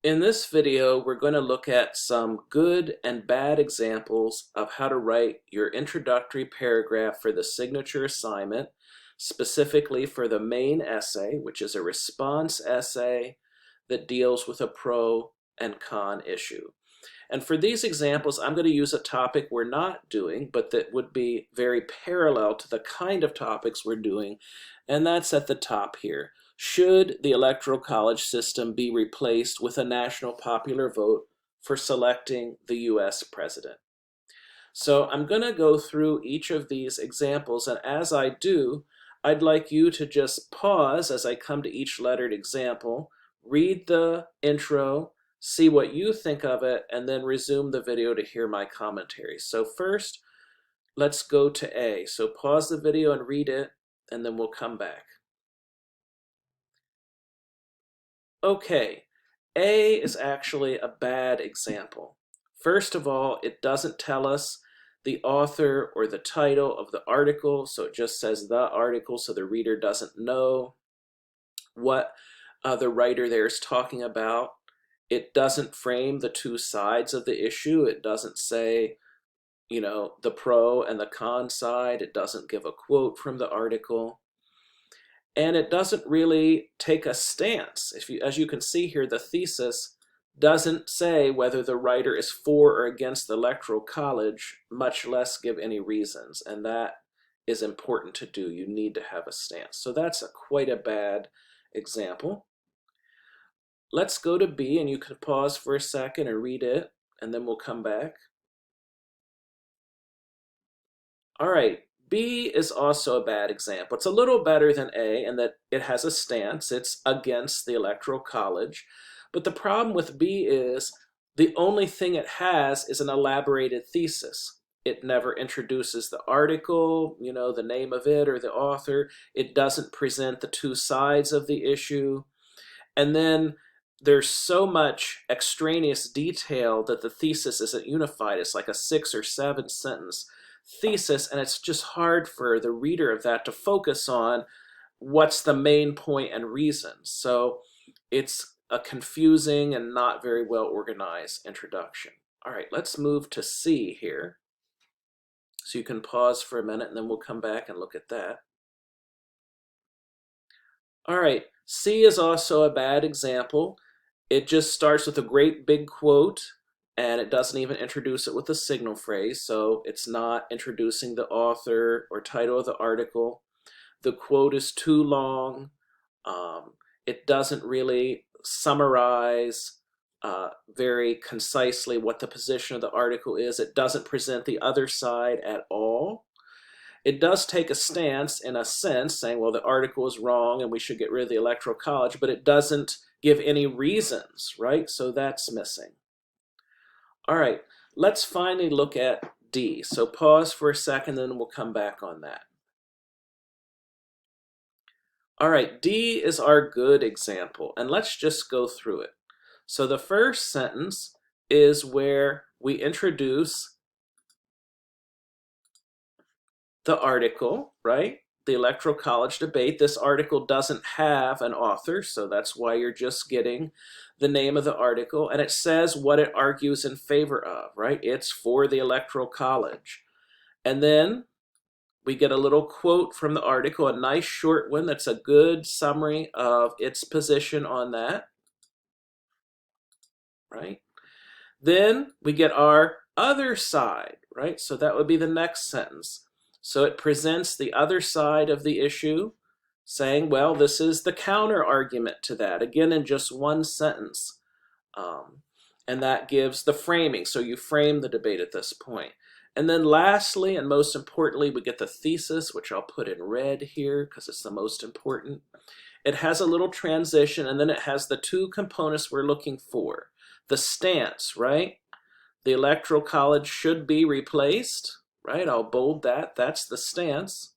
In this video, we're going to look at some good and bad examples of how to write your introductory paragraph for the signature assignment, specifically for the main essay, which is a response essay that deals with a pro and con issue. And for these examples, I'm going to use a topic we're not doing, but that would be very parallel to the kind of topics we're doing, and that's at the top here. Should the Electoral College system be replaced with a national popular vote for selecting the US president? So I'm going to go through each of these examples, and as I do, I'd like you to just pause as I come to each lettered example, read the intro, see what you think of it, and then resume the video to hear my commentary. So first, let's go to A. So pause the video and read it, and then we'll come back. Okay, A is actually a bad example. First of all, it doesn't tell us the author or the title of the article, so it just says the article, so the reader doesn't know what the writer there is talking about. It doesn't frame the two sides of the issue. It doesn't say, you know, the pro and the con side. It doesn't give a quote from the article. And it doesn't really take a stance. As you can see here, the thesis doesn't say whether the writer is for or against the Electoral College, much less give any reasons. And that is important to do. You need to have a stance. So that's quite a bad example. Let's go to B, and you can pause for a second and read it, and then we'll come back. All right, B is also a bad example. It's a little better than A in that it has a stance. It's against the Electoral College. But the problem with B is the only thing it has is an elaborated thesis. It never introduces the article, you know, the name of it or the author. It doesn't present the two sides of the issue. And then there's so much extraneous detail that the thesis isn't unified. It's like a 6 or 7 sentence thesis, and it's just hard for the reader of that to focus on what's the main point and reason. So it's a confusing and not very well organized introduction. All right, let's move to C here. So you can pause for a minute and then we'll come back and look at that. All right, C is also a bad example. It just starts with a great big quote, and it doesn't even introduce it with a signal phrase, so it's not introducing the author or title of the article. The quote is too long. It doesn't really summarize very concisely what the position of the article is. It doesn't present the other side at all. It does take a stance in a sense, saying, well, the article is wrong and we should get rid of the Electoral College, but it doesn't give any reasons, right? So that's missing. All right, let's finally look at D. So pause for a second, then we'll come back on that. All right, D is our good example, and let's just go through it. So the first sentence is where we introduce the article, right? The Electoral College debate. This article doesn't have an author, so that's why you're just getting the name of the article, and it says what it argues in favor of, right? It's for the Electoral College. And then we get a little quote from the article, a nice short one that's a good summary of its position on that, right? Then we get our other side, right? So that would be the next sentence. So it presents the other side of the issue, saying, well, this is the counter argument to that, again in just one sentence. And that gives the framing. So you frame the debate at this point. And then lastly, and most importantly, we get the thesis, which I'll put in red here because it's the most important. It has a little transition, and then it has the two components we're looking for. The stance, right? The Electoral College should be replaced, right? I'll bold that. That's the stance.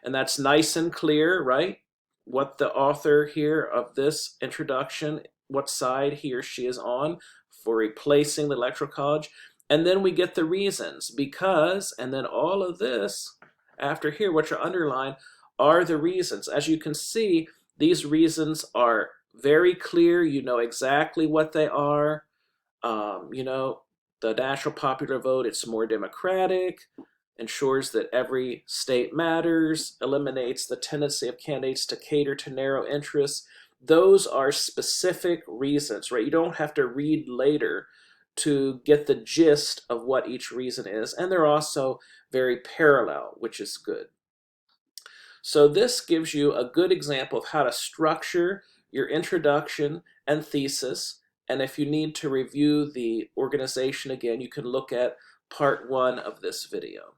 And that's nice and clear, right? What the author here of this introduction, what side he or she is on for replacing the Electoral College. And then we get the reasons, because, and then all of this after here, which are underlined, are the reasons. As you can see, these reasons are very clear. You know exactly what they are. The national popular vote, it's more democratic, ensures that every state matters, eliminates the tendency of candidates to cater to narrow interests. Those are specific reasons, right? You don't have to read later to get the gist of what each reason is. And they're also very parallel, which is good. So this gives you a good example of how to structure your introduction and thesis. And if you need to review the organization again, you can look at part 1 of this video.